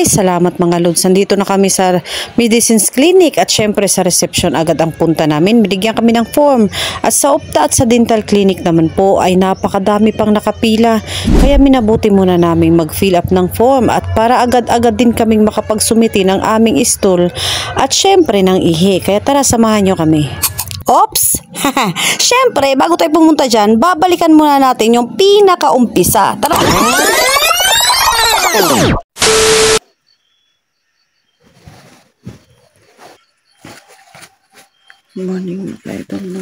Ay, salamat mga lods. Nandito na kami sa Medicines Clinic at syempre sa reception agad ang punta namin. Binigyan kami ng form. At sa Opta at sa Dental Clinic naman po ay napakadami pang nakapila. Kaya minabuti muna namin mag-fill up ng form at para agad-agad din kaming makapagsumiti ng aming stool at syempre ng ihi. Kaya tara, samahan nyo kami. Ops! Syempre, bago tayo pumunta dyan, babalikan muna natin yung pinakaumpisa. Tara! Morning, idol na.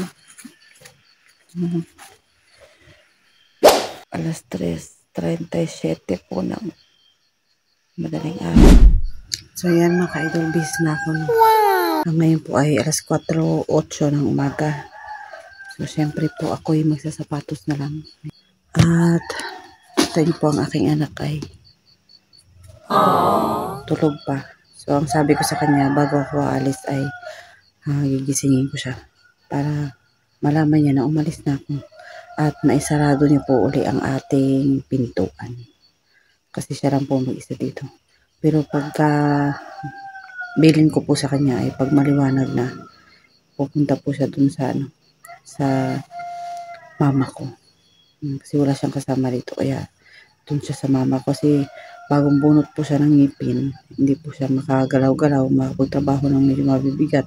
Alas 3:37 po ng madaling araw. So yan mga ka-idol, bis na ako. Wow! Ngayon po ay alas 4:08 ng umaga. So syempre po ako ay magsasapatos na lang. At ito po ang aking anak ay tulog pa. So ang sabi ko sa kanya bago ako aalis ay gigisingin ko siya para malaman niya na umalis na ako at naisarado niya po uli ang ating pintuan kasi siya lang po mag-isa dito. Pero pagka bilin ko po sa kanya ay pag maliwanag na pupunta po siya dun sa sa mama ko kasi wala siyang kasama dito, kaya dun siya sa mama ko kasi bagong bunot po siya ng ngipin, hindi po siya makagalaw-galaw, makapagtrabaho ng medyo mabibigat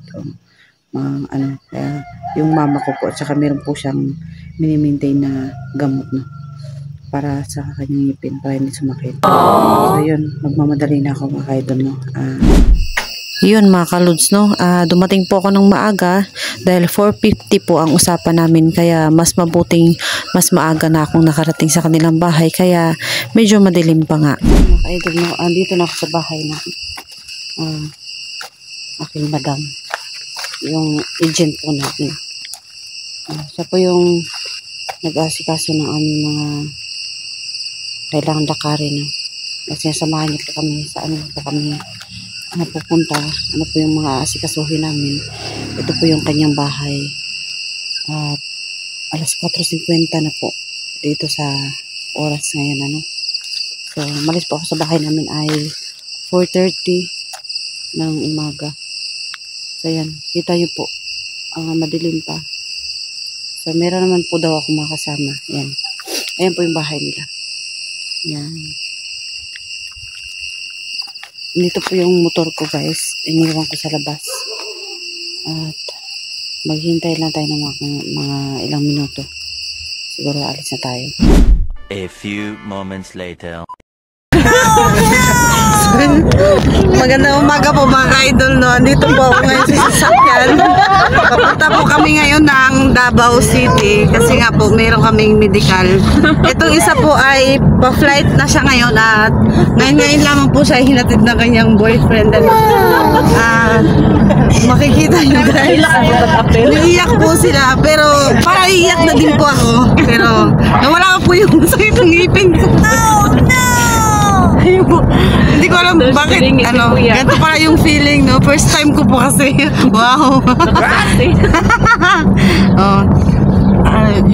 kaya yung mama ko po at saka meron po siyang mini-maintain na gamot para sa kanyang ngipin para hindi sumakit. So yun, magmamadali na ako mga idol yun mga kaluds dumating po ako ng maaga dahil 4:50 po ang usapan namin, kaya mas maaga na akong nakarating sa kanilang bahay, kaya medyo madilim pa nga. Mga idol andito na ako sa bahay na aking madam, yung agent po natin. Siya po yung nag-asikaso ng aming mga kailangan lakarin kasi samahan niyo po kami sa kami pupunta, po yung mga asikasuhin namin. Ito po yung kanyang bahay at alas 4:50 na po dito sa oras ngayon so malis po ako sa bahay namin ay 4:30 ng umaga. So yan, kita nyo po madilim pa. So meron naman po daw ako makasama. Yan, ayan po yung bahay nila. Yan, dito po yung motor ko guys, iniwan ko sa labas at maghintay lang tayo ng mga ilang minuto, siguro alis na tayo. A few moments later. Magandang umaga po mga ka-idol Dito po ako ngayon sa sasakyan. Papunta po kami ngayon ng Davao City kasi nga po meron kaming medical. Itong isa po ay pa-flight na siya ngayon at ngayon lamang po siya hinatid ng kanyang boyfriend. Makikita nyo guys, naiiyak po sila, pero parang iiyak na din po ako, pero nawala po yung sakit ng ngipin ko. Hindi ko alam bakit ganito pala yung feeling first time ko po kasi. Wow.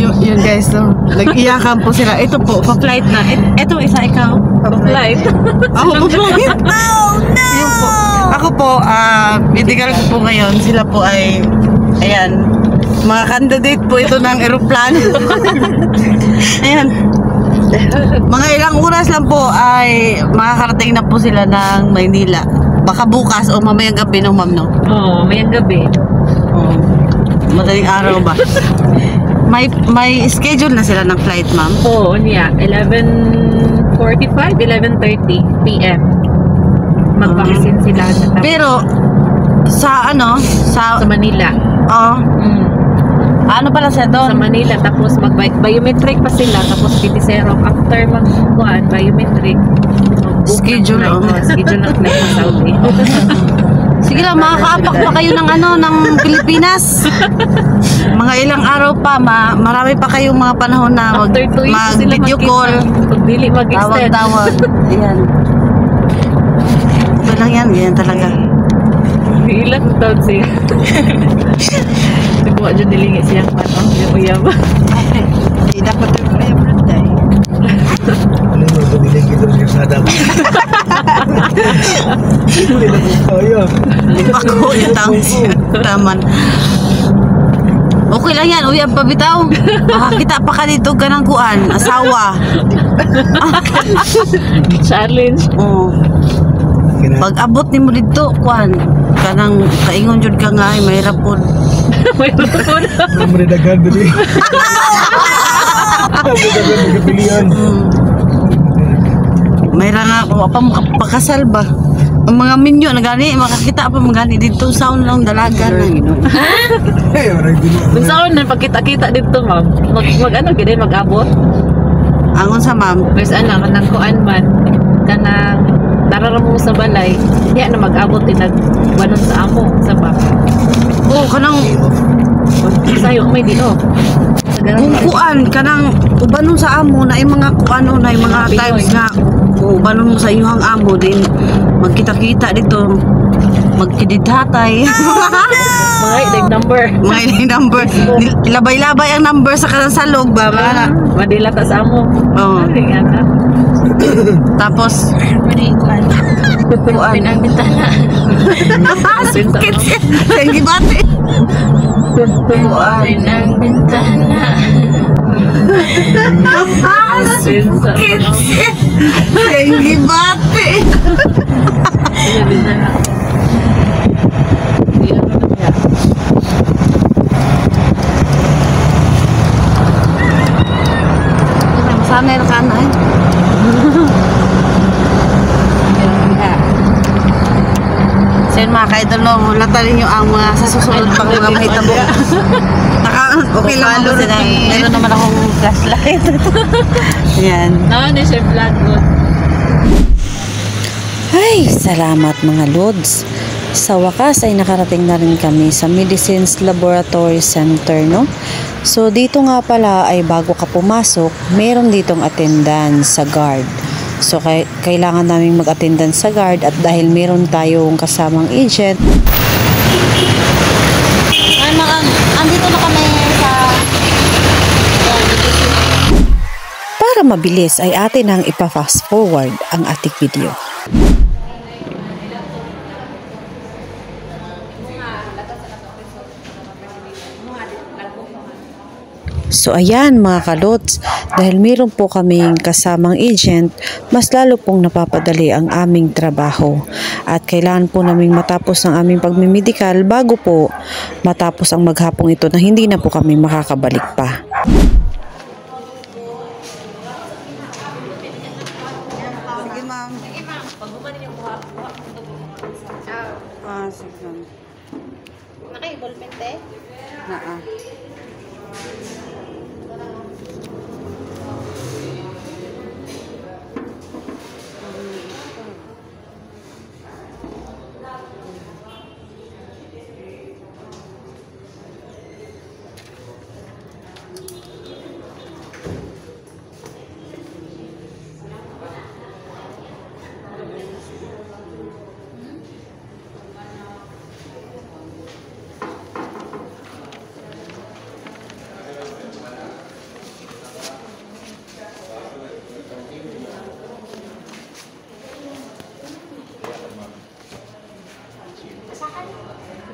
Yun guys nag-iyakan po sila. Ito po pa-flight na. Ito isa ikaw pa-flight. Ako pa-flight. Yun po. Ako po medical ko po ngayon. Sila po ay ayan, mga candidate po ito ng eroplano. Ayan, mga ilang oras lang po ay makakarating na po sila ng Maynila. Baka bukas o mamayang gabi ma'am Oo, mamayang gabi. Madaling araw ba? May schedule na sila ng flight ma'am? Oo, niya 11:45, 11:30 PM magvaccine sila. Pero sa sa Manila. Ano pala siya doon? Sa Manila, tapos mag-biometric pa sila, tapos pitisero. After mag-buwan, biometric. Schedule schedule ng flight sa Saudi. Sige lang, makakaapak pa kayo ng Pilipinas. Mga ilang araw pa, marami pa kayong mga panahon na mag-video call. Pagdili mag-extend. Tawag-tawag. Ayan. Ito lang yan, ganyan talaga. Ilan taon siya? Nagkuha dyan nilingi siyang panong yung uyaba. Hindi dapat yung uyaba na tayo. Ano yung bumili kita ng sada mo? Ako yung taman. Okay lang yan, uy, ang pabitaw. Makakita pa ka dito ka ng kuan, asawa. Challenge. Oo. Pag abot ni mo dito, kuan, kanang kaingon jud ka nga, ay mahirap po. May lupon. Daghan ba di? Daghan magpilian. Mahirap na ako, pa makapakasal ba? Ang mga minyo na gani, makakita pa mga gani dito, sound lang dalaga na. Eh, orang gini. Kung saan na pagkita-kita dito, ma'am, mag-ano, kaya mag-abot. Angon sa ma'am, Mas ano, kanang kuan man, kanang nararamong sa balay, diya na mag-abot din nagbanon sa amo, sa ba? oh, kanang Sayo, may dito. Sa ganun kung kuan, kanang ubanon sa amo na yung mga kuano na yung mga Mga times Pinoy. nga ubanon mo sa inyong amo din magkita-kita dito magkidithatay mga idag number. mga ilang number ilabay-labay ang number sa kanang salog ba mga Madila ta sa amo. Oo. Ay, nga na. tapos kuan Pinang bintana. Thank you, bate. Pinang bintana. Thank you, bate. Pinang bintana. Hindi lang naman niya. Sana yung kanay. So yun mga kaidol, no, latan ninyo ang mga sa susunod pang mga mahitabo. Okay lang ako sila. Meron naman akong flashlight. Yan. No, hindi siya vlog good. Ay, salamat mga Lods. Sa wakas ay nakarating na rin kami sa Medicines Laboratory Center, no? So dito nga pala ay bago ka pumasok, meron ditong attendance sa guard. So kailangan naming mag-attendance sa guard at dahil meron tayong kasamang agent. Ay, andito na kami sa para mabilis ay atin ang ipa-fast forward ang ating video. So ayan mga kalots, dahil meron po kaming kasamang agent, mas lalo pong napapadali ang aming trabaho. At kailangan po naming matapos ang aming pagmimedikal bago po matapos ang maghapong ito na hindi na po kami makakabalik pa. Sige ma'am. Pag gumanin yung buha Sige ma'am. Naka-involvement eh? Naa.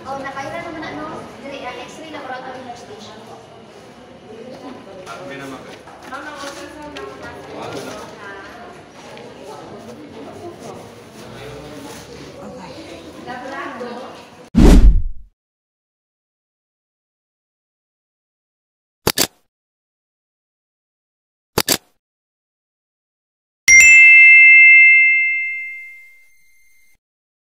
Oh, nakaira naman na, no?